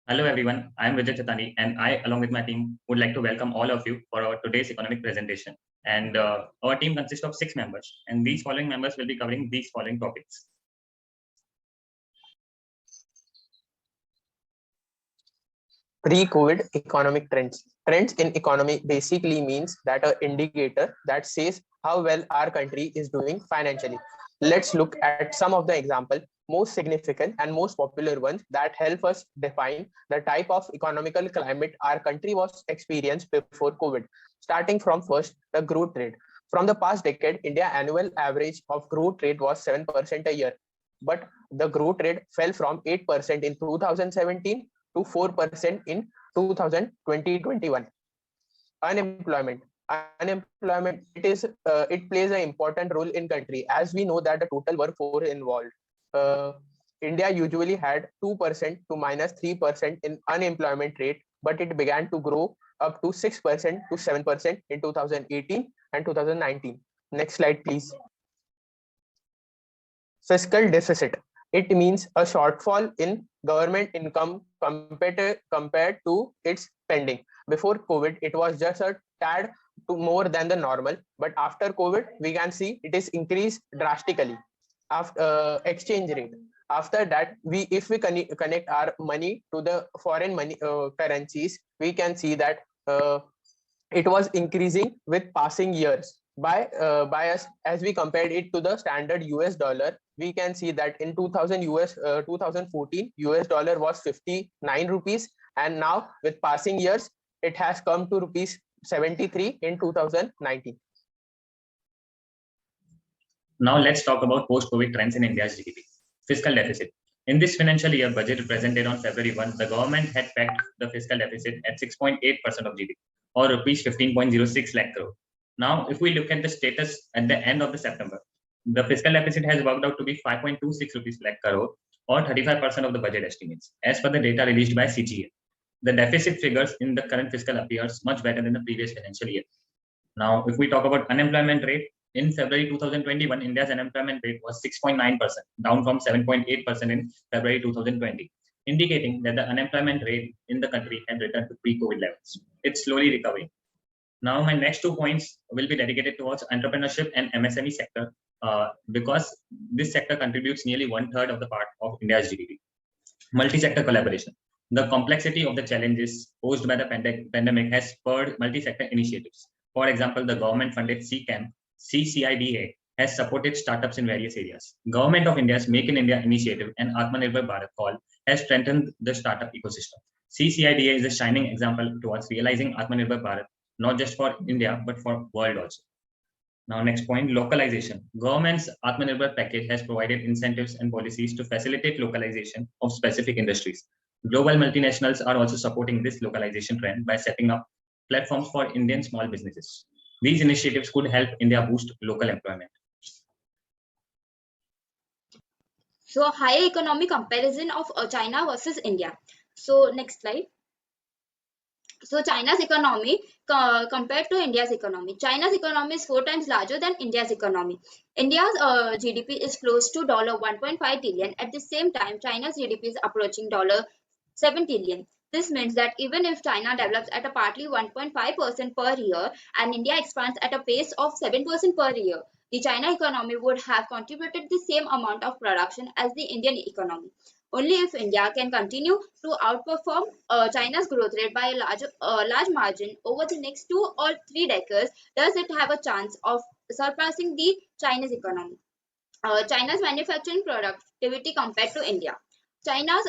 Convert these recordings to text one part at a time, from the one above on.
Hello everyone, I am Vijay Chatani and I along with my team would like to welcome all of you for our today's economic presentation. And our team consists of 6 members and these following members will be covering these following topics. Pre-COVID economic trends. Trends in economy basically means that an indicator that says how well our country is doing financially. Let's look at some of the example, most significant and most popular ones that help us define the type of economical climate our country was experienced before COVID. Starting from first, the growth rate. From the past decade, India annual average of growth rate was 7% a year, but the growth rate fell from 8% in 2017 to 4% in 2021. Unemployment it plays an important role in country, as we know that the total workforce involved. uh, India usually had 2% to minus 3% in unemployment rate, but it began to grow up to 6% to 7% in 2018 and 2019. Next slide, please. Fiscal deficit. It means a shortfall in government income compared to its spending. Before COVID, it was just a tad to more than the normal, but after COVID, we can see it is increased drastically. After exchange rate. After that, if we connect our money to the foreign money currencies, we can see that it was increasing with passing years. By us, as we compared it to the standard US dollar, we can see that in 2014 US dollar was 59 rupees, and now with passing years it has come to rupees 73 in 2019. Now let's talk about post-COVID trends in India's GDP. Fiscal deficit. In this financial year budget presented on February 1, the government had pegged the fiscal deficit at 6.8% of GDP or rupees 15.06 lakh crore. Now, if we look at the status at the end of the September, the fiscal deficit has worked out to be 5.26 rupees lakh crore or 35% of the budget estimates, as per the data released by CGA. The deficit figures in the current fiscal appears much better than the previous financial year. Now, if we talk about unemployment rate, in February 2021, India's unemployment rate was 6.9%, down from 7.8% in February 2020, indicating that the unemployment rate in the country had returned to pre-COVID levels. It's slowly recovering. Now, my next 2 points will be dedicated towards entrepreneurship and MSME sector, because this sector contributes nearly 1/3 of the part of India's GDP. Multi-sector collaboration. The complexity of the challenges posed by the pandemic has spurred multi-sector initiatives. For example, the government-funded CCIDA has supported startups in various areas. Government of India's Make in India initiative and Atmanirbhar Bharat call has strengthened the startup ecosystem. CCIDA is a shining example towards realizing Atmanirbhar Bharat, not just for India, but for world also. Now, next point, localization. Government's Atmanirbhar package has provided incentives and policies to facilitate localization of specific industries. Global multinationals are also supporting this localization trend by setting up platforms for Indian small businesses. These initiatives could help India boost local employment. So higher economic comparison of China versus India. So next slide. So China's economy compared to India's economy. China's economy is 4 times larger than India's economy. India's GDP is close to $1.5 trillion. At the same time, China's GDP is approaching $7 trillion. This means that even if China develops at a partly 1.5% per year and India expands at a pace of 7% per year, the China economy would have contributed the same amount of production as the Indian economy. Only if India can continue to outperform China's growth rate by a large margin over the next 2 or 3 decades does it have a chance of surpassing the Chinese economy. China's manufacturing productivity compared to India. China's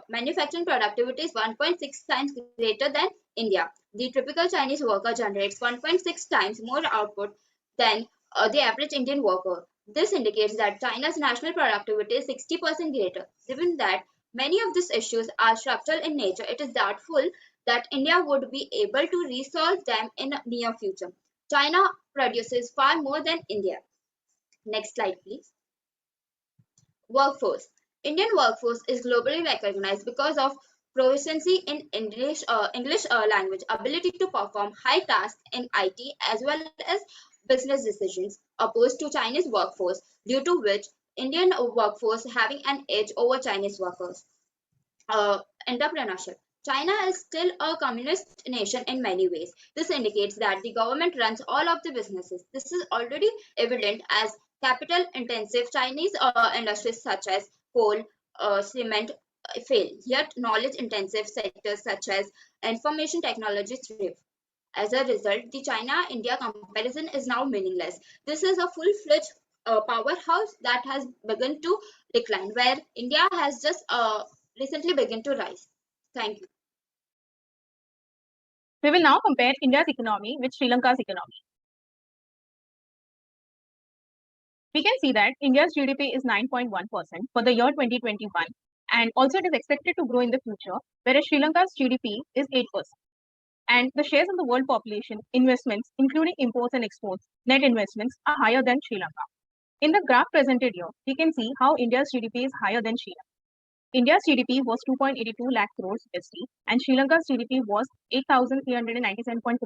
manufacturing productivity is 1.6 times greater than India. The typical Chinese worker generates 1.6 times more output than the average Indian worker. This indicates that China's national productivity is 60% greater. Given that many of these issues are structural in nature, it is doubtful that India would be able to resolve them in the near future. China produces far more than India. Next slide, please. Workforce. Indian workforce is globally recognized because of proficiency in English language, ability to perform high tasks in IT as well as business decisions, opposed to Chinese workforce, due to which Indian workforce having an edge over Chinese workers. entrepreneurship. China is still a communist nation in many ways. This indicates that the government runs all of the businesses. This is already evident as capital-intensive Chinese industries such as coal, cement fail, yet knowledge-intensive sectors such as information technology thrive. As a result, the China-India comparison is now meaningless. This is a full-fledged powerhouse that has begun to decline, where India has just recently begun to rise. Thank you. We will now compare India's economy with Sri Lanka's economy. We can see that India's GDP is 9.1% for the year 2021, and also it is expected to grow in the future, whereas Sri Lanka's GDP is 8%. And the shares of the world population, investments, including imports and exports, net investments are higher than Sri Lanka. In the graph presented here, we can see how India's GDP is higher than Sri Lanka. India's GDP was 2.82 lakh crores USD, and Sri Lanka's GDP was 8,397.56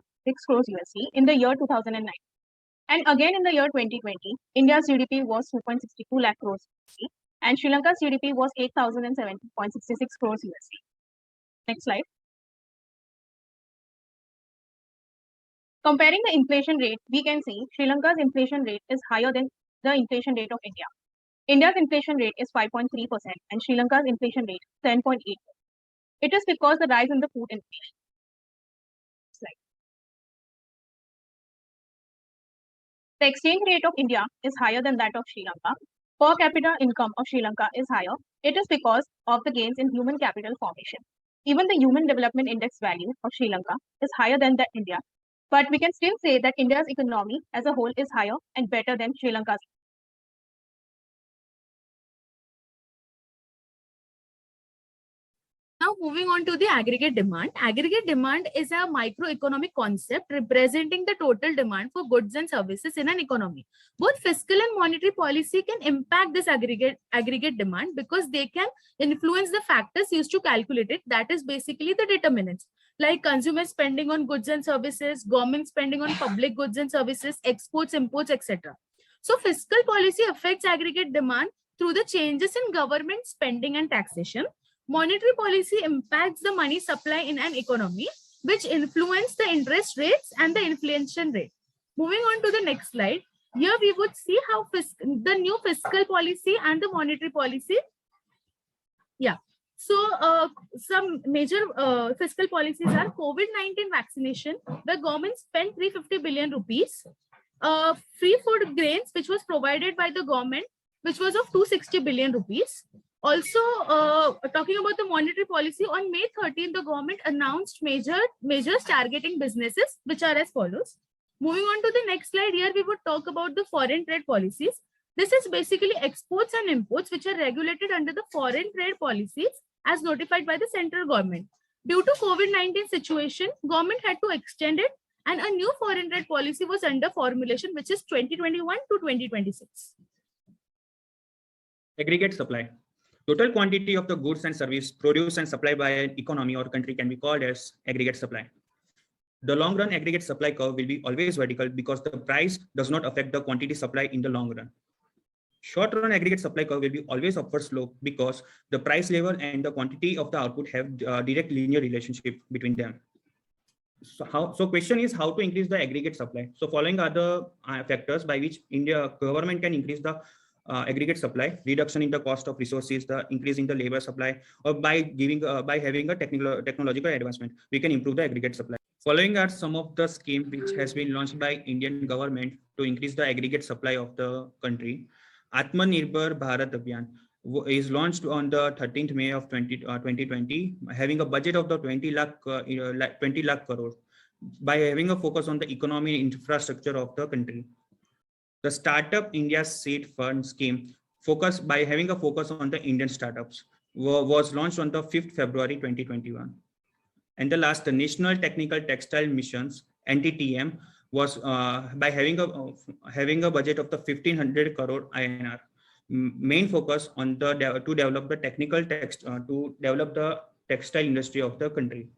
crores USD in the year 2009. And again in the year 2020, India's GDP was 2.62 lakh crores USD, and Sri Lanka's GDP was 8,070.66 crores USD. Next slide. Comparing the inflation rate, we can see Sri Lanka's inflation rate is higher than the inflation rate of India. India's inflation rate is 5.3% and Sri Lanka's inflation rate 7.8%. It is because the rise in the food inflation. Slide. The exchange rate of India is higher than that of Sri Lanka. Per capita income of Sri Lanka is higher. It is because of the gains in human capital formation. Even the Human Development Index value of Sri Lanka is higher than that India. But we can still say that India's economy as a whole is higher and better than Sri Lanka's. Now moving on to the aggregate demand. Aggregate demand is a microeconomic concept representing the total demand for goods and services in an economy. Both fiscal and monetary policy can impact this aggregate demand because they can influence the factors used to calculate it. That is basically the determinants, like consumer spending on goods and services, government spending on public goods and services, exports, imports, etc. So fiscal policy affects aggregate demand through the changes in government spending and taxation. Monetary policy impacts the money supply in an economy, which influence the interest rates and the inflation rate. Moving on to the next slide, here we would see how the new fiscal policy and the monetary policy. Yeah. So some major fiscal policies are COVID-19 vaccination. The government spent 350 billion rupees. Free food grains, which was provided by the government, which was of 260 billion rupees. Also, talking about the monetary policy, on May 13, the government announced measures targeting businesses, which are as follows. Moving on to the next slide, here we would talk about the foreign trade policies. This is basically exports and imports, which are regulated under the foreign trade policies as notified by the central government. Due to COVID-19 situation, government had to extend it, and a new foreign trade policy was under formulation, which is 2021 to 2026. Aggregate supply. Total quantity of the goods and service produced and supplied by an economy or country can be called as aggregate supply. The long run aggregate supply curve will be always vertical because the price does not affect the quantity supply in the long run. Short run aggregate supply curve will be always upward slope because the price level and the quantity of the output have a direct linear relationship between them. So question is how to increase the aggregate supply. So following are the factors by which India government can increase the aggregate supply: reduction in the cost of resources, the increase in the labor supply, or by having a technological advancement, we can improve the aggregate supply. Following are some of the schemes which has been launched by Indian government to increase the aggregate supply of the country. Atmanirbhar Bharat Abhiyan is launched on the 13th May of 2020, having a budget of the 20 lakh crore, by having a focus on the economy and infrastructure of the country. The Startup India Seed Fund scheme, by having a focus on the Indian startups, was launched on the 5th February 2021. And the last, the National Technical Textile Missions (NTTM) was by having a budget of the 1500 crore INR. Main focus on to develop the textile industry of the country.